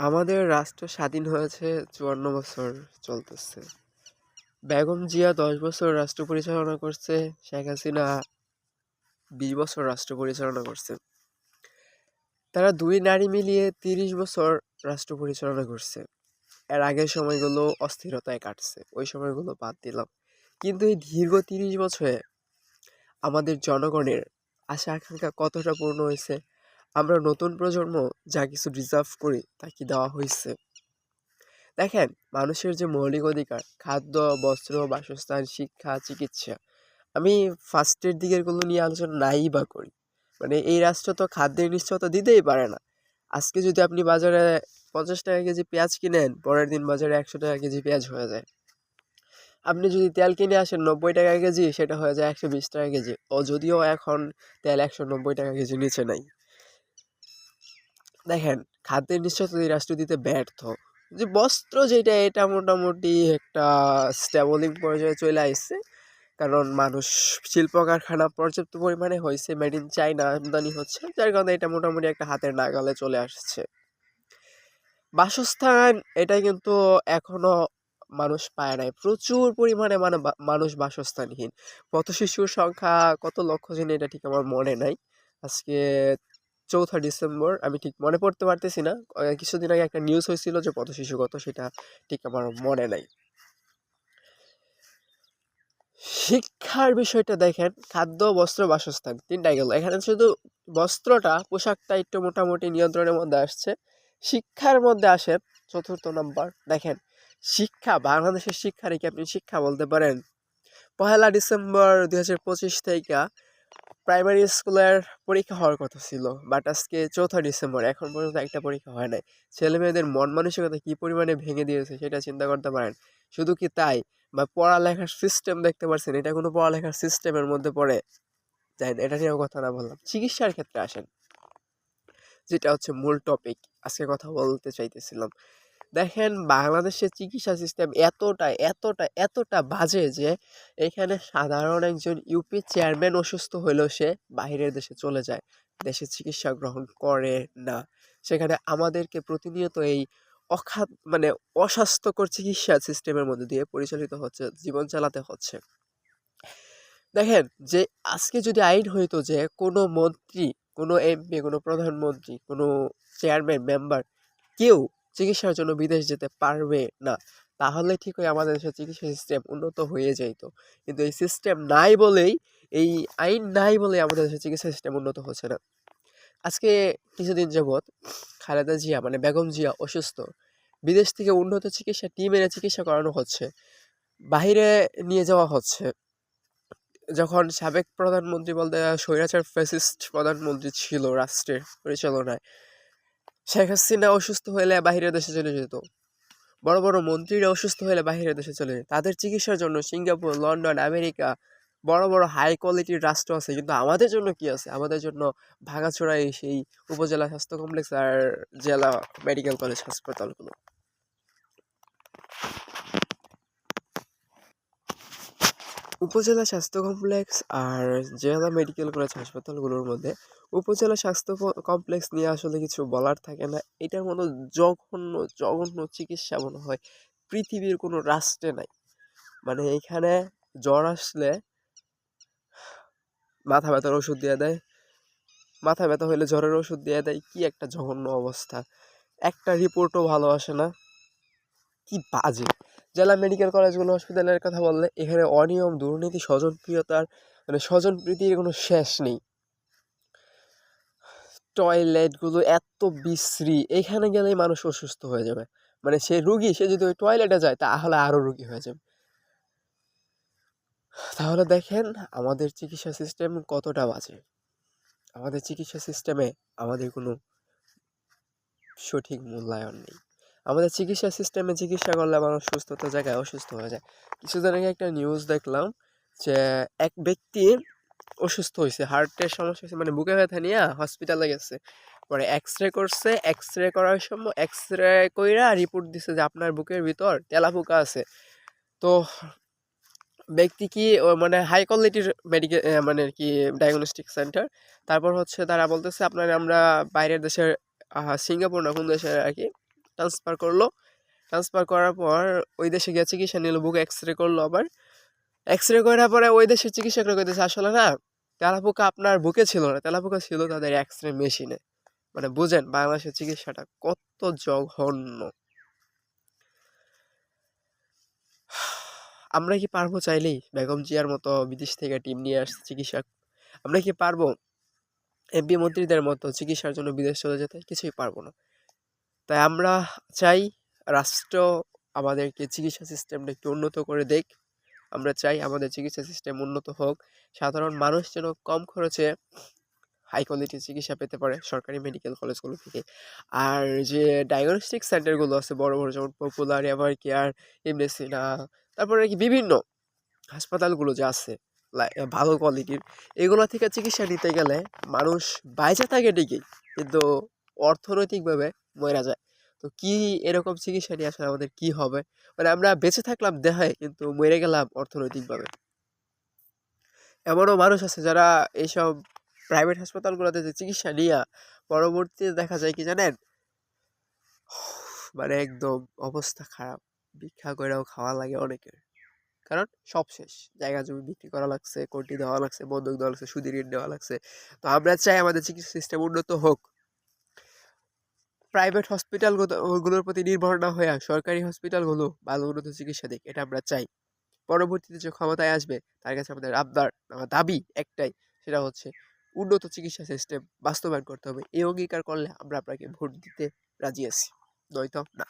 আমাদের রাষ্ট্র স্বাধীন হয়েছে ৫৪ বছর চলতেছে। বেগম জিয়া ১০ বছর রাষ্ট্র পরিচালনা করছে, শেখ হাসিনা ২০ বছর রাষ্ট্র পরিচালনা করছে। তারা দুই নারী মিলিয়ে ৩০ বছর রাষ্ট্র পরিচালনা করছে। এর আগের সময়গুলো অস্থিরতায় কাটছে, ওই সময়গুলো বাদ দিলাম। কিন্তু এই দীর্ঘ ৩০ বছরে আমাদের জনগণের আশা আকাঙ্ক্ষা কতটা পূর্ণ হয়েছে? আমরা নতুন প্রজন্ম যা কিছু ডিজার্ভ করি তা কি দেওয়া হয়েছে? দেখেন, মানুষের যে মৌলিক অধিকার খাদ্য, বস্ত্র, বাসস্থান, শিক্ষা, চিকিৎসা, আমি ফার্স্টের দিকের গুলো নিয়ে আলোচনা নাই বা করি। মানে এই রাষ্ট্র তো খাদ্যের নিশ্চয়তা দিতেই পারে না। আজকে যদি আপনি বাজারে 50 টাকা কেজি পেঁয়াজ কিনেন, পরের দিন বাজারে 100 টাকা কেজি পেঁয়াজ হয়ে যায়। আপনি যদি তেল কিনে আসেন 90 টাকা কেজি, সেটা হয়ে যায় 120 টাকা কেজি। ও যদিও এখন তেল 190 টাকা কেজি নিচে নাই। দেখেন, খাদ্যের নিশ্চয়তা এই রাষ্ট্র দিতে ব্যর্থ। যে বস্ত্র যেটা, এটা মোটামুটি একটা স্টেবলিং পর্যায়ে চলে আসছে। কারণ মানুষ শিল্প কারখানা পর্যাপ্ত পরিমাণে হয়েছে, মেড ইন চাইনা আমদানি হচ্ছে, যার কারণে এটা মোটামুটি একটা হাতের নাগালে চলে আসছে। বাসস্থান, এটা কিন্তু এখনো মানুষ পায় নাই, প্রচুর পরিমাণে মানুষ বাসস্থানহীন। পথ শিশুর সংখ্যা কত লক্ষ জনে এটা ঠিক আমার মনে নাই। আজকে ৪ঠা ডিসেম্বর, আমি ঠিক মনে পড়তে পারতেছি না। কিছুদিন আগে একটা নিউজ হয়েছিল যে পথ শিশু কত, সেটা ঠিক আমার মনে নাই। শিক্ষার বিষয়টা দেখেন, খাদ্য, বস্ত্র, বাসস্থান, তিনটাই গেল। এখানে শুধু বস্ত্রটা, পোশাকটা একটু মোটামুটি নিয়ন্ত্রণের মধ্যে আসছে। শিক্ষার মধ্যে আসেন ৪র্থ নাম্বার। দেখেন, শিক্ষা, বাংলাদেশের শিক্ষা রেখে আপনি শিক্ষা বলতে পারেন ১লা ডিসেম্বর ২০২৫ থেকে প্রাইমারি স্কুলের পরীক্ষা হওয়ার কথা ছিল, বাট আজকে ৪ঠা ডিসেম্বর, এখন পর্যন্ত একটা পরীক্ষা হয় নাই। ছেলে মেয়েদের মন মানসিকতা কি পরিমাণে ভেঙে দিয়েছে সেটা চিন্তা করতে পারেন। শুধু কি তাই, বা পড়ালেখার সিস্টেম দেখতে পাচ্ছেন, এটা কোনো পড়ালেখার সিস্টেমের মধ্যে পড়ে? যাই না, এটা নিয়েও কথা না বললাম। চিকিৎসার ক্ষেত্রে আসেন, যেটা হচ্ছে মূল টপিক, আজকে কথা বলতে চাইতেছিলাম। দেখেন, বাংলাদেশের চিকিৎসা সিস্টেম এতটা এতটা এতটা বাজে যে এখানে সাধারণ একজন ইউপি চেয়ারম্যান অসুস্থ হইলেও সে বাইরের দেশে চলে যায়, দেশে চিকিৎসা গ্রহণ করে না। সেখানে আমাদেরকে প্রতিনিয়ত এই মানে অস্বাস্থ্যকর চিকিৎসা সিস্টেমের মধ্যে দিয়ে পরিচালিত হচ্ছে, জীবন চালাতে হচ্ছে। দেখেন, যে আজকে যদি আইন হইতো যে কোনো মন্ত্রী, কোনো এমপি, কোনো প্রধানমন্ত্রী, কোনো চেয়ারম্যান, মেম্বার, কেউ চিকিৎসার জন্য বিদেশ যেতে পারবে না, তাহলে ঠিকই আমাদের দেশের চিকিৎসা সিস্টেম উন্নত হয়ে যেত। কিন্তু এই সিস্টেম নাই বলেই, এই আইন নাই বলেই আমাদের দেশের চিকিৎসা সিস্টেম উন্নত হচ্ছে না। আজকে কিছুদিন যাবৎ খালেদা জিয়া, মানে বেগম জিয়া অসুস্থ, বিদেশ থেকে উন্নত চিকিৎসা টিম এনে চিকিৎসা করানো হচ্ছে, বাহিরে নিয়ে যাওয়া হচ্ছে। যখন সাবেক প্রধানমন্ত্রী বলতে স্বৈরাচার ফ্যাসিস্ট প্রধানমন্ত্রী ছিল রাষ্ট্রের পরিচালনায়, শেখ হাসিনা অসুস্থ হলে বাহিরের দেশে চলে যেত, বড় বড় মন্ত্রীরা অসুস্থ হলে বাহিরের দেশে চলে যেত তাদের চিকিৎসার জন্য। সিঙ্গাপুর, লন্ডন, আমেরিকা, বড় বড় হাই কোয়ালিটির রাষ্ট্র আছে, কিন্তু আমাদের জন্য কি আছে? আমাদের জন্য ভাঙাচোরাই সেই উপজেলা স্বাস্থ্য কমপ্লেক্স আর জেলা মেডিকেল কলেজ হাসপাতালগুলো। উপজেলা স্বাস্থ্য কমপ্লেক্স আর জেলা মেডিকেল কলেজ হাসপাতালগুলোর মধ্যে উপজেলা স্বাস্থ্য কমপ্লেক্স নিয়ে আসলে কিছু বলার থাকে না। এটার মতো জঘন্য জঘন্য চিকিৎসা মনে হয় পৃথিবীর কোনো রাষ্ট্রে নাই। মানে এখানে জ্বর আসলে মাথা ব্যথার ওষুধ দিয়ে দেয়, মাথা ব্যথা হলে জ্বরের ওষুধ দিয়ে দেয়। কি একটা জঘন্য অবস্থা! একটা রিপোর্টও ভালো আসে না, কি বাজে! জেলা মেডিকেল কলেজগুলো, হসপিটালের কথা বললে এখানে অনিয়ম, দুর্নীতি, স্বজনপ্রিয়তার, মানে স্বজনপ্রীতির কোনো শেষ নেই। টয়লেটগুলো এত বিশ্রী, এখানে গেলেই মানুষ অসুস্থ হয়ে যাবে। মানে সে রুগী, সে যদি ওই টয়লেটে যায় তাহলে আরো রুগী হয়ে যাবে। তাহলে দেখেন আমাদের চিকিৎসা সিস্টেম কতটা বাজে। আমাদের চিকিৎসা সিস্টেমে আমাদের কোনো সঠিক মূল্যায়ন নেই। আমাদের চিকিৎসা সিস্টেমে চিকিৎসা করলে মানুষ সুস্থতার জায়গায় অসুস্থ হয়ে যায়। কিছুদিন আগে একটা নিউজ দেখলাম যে এক ব্যক্তি অসুস্থ হয়েছে, হার্টের সমস্যা হয়েছে, মানে বুকে ব্যথা নিয়ে হসপিটালে গেছে। পরে এক্স-রে করছে, এক্স-রে করার সময় এক্স-রে কইরা রিপোর্ট দিছে যে আপনার বুকের ভিতর তেলাপোকা আছে। তো ব্যক্তি কি মানে হাই কোয়ালিটির মেডিকেল, মানে কি ডায়াগনস্টিক সেন্টার। তারপর হচ্ছে তারা বলতেছে আপনার আমরা বাইরের দেশের, সিঙ্গাপুর না কোন দেশের আর কি, ট্রান্সফার করলো। ট্রান্সফার করার পর ওই দেশে গিয়ে চিকিৎসা নিল, বুক এক্স-রে করলো। আবার এক্স-রে করার পরে ওই দেশের চিকিৎসকরা কইতেছে আসলে না তেলাপোকা আপনার বুকে ছিল না, তেলাপোকা ছিল তাদের এক্স-রে মেশিনে। মানে বুঝেন বাংলাদেশের চিকিৎসাটা কত জঘন্য। আমরা কি পারবো চাইলেই বেগম জিয়ার মতো বিদেশ থেকে টিম নিয়ে আসছে চিকিৎসক? আমরা কি পারবো এমপি মন্ত্রীদের মতো চিকিৎসার জন্য বিদেশ চলে যেতে? কিছুই পারবো না। তাই আমরা চাই রাষ্ট্র আমাদেরকে চিকিৎসা সিস্টেমটা একটু উন্নত করে দেখ। আমরা চাই আমাদের চিকিৎসা সিস্টেম উন্নত হোক, সাধারণ মানুষ যেন কম খরচে হাই কোয়ালিটির চিকিৎসা পেতে পারে সরকারি মেডিকেল কলেজগুলো থেকে। আর যে ডায়াগনস্টিক সেন্টারগুলো আছে বড় বড়, যেমন পপুলার, এভার কেয়ার, ইমনেসিনা, তারপরে কি বিভিন্ন হাসপাতালগুলো যে আছে ভালো কোয়ালিটির, এগুলো থেকে চিকিৎসা নিতে গেলে মানুষ বাইচা থাকে ঠিকই, কিন্তু অর্থনৈতিকভাবে মরে যায়। তো কি এরকম চিকিৎসা নিয়ে আসলে আমাদের কি হবে? মানে আমরা বেঁচে থাকলাম দেহে কিন্তু মরে গেলাম অর্থনৈতিকভাবে। এমনও মানুষ আছে যারা এইসব প্রাইভেট হাসপাতালগুলোতে যে চিকিৎসা নিয়ে পরবর্তীতে দেখা যায় কি জানেন, মানে একদম অবস্থা খারাপ, ভিক্ষা কইরাও খাওয়া লাগে অনেকের। কারণ সব শেষ, জায়গা জমি বিক্রি করা লাগছে, কোটি দেওয়া লাগছে, বন্ধক দেওয়া লাগছে, সুদি ঋণ দেওয়া লাগছে। তো আমরা চাই আমাদের চিকিৎসা সিস্টেম উন্নত হোক, প্রাইভেট হসপিটাল গুলোর প্রতি নির্ভর না হয়ে সরকারি হসপিটালগুলো ভালো উন্নত চিকিৎসা দিক, এটা আমরা চাই। পরবর্তীতে যে ক্ষমতায় আসবে তার কাছে আমাদের আমার দাবি একটাই, সেটা হচ্ছে উন্নত চিকিৎসা সিস্টেম বাস্তবায়ন করতে হবে। এই অঙ্গীকার করলে আমরা আপনাকে ভোট দিতে রাজি আছি, নয়তো না।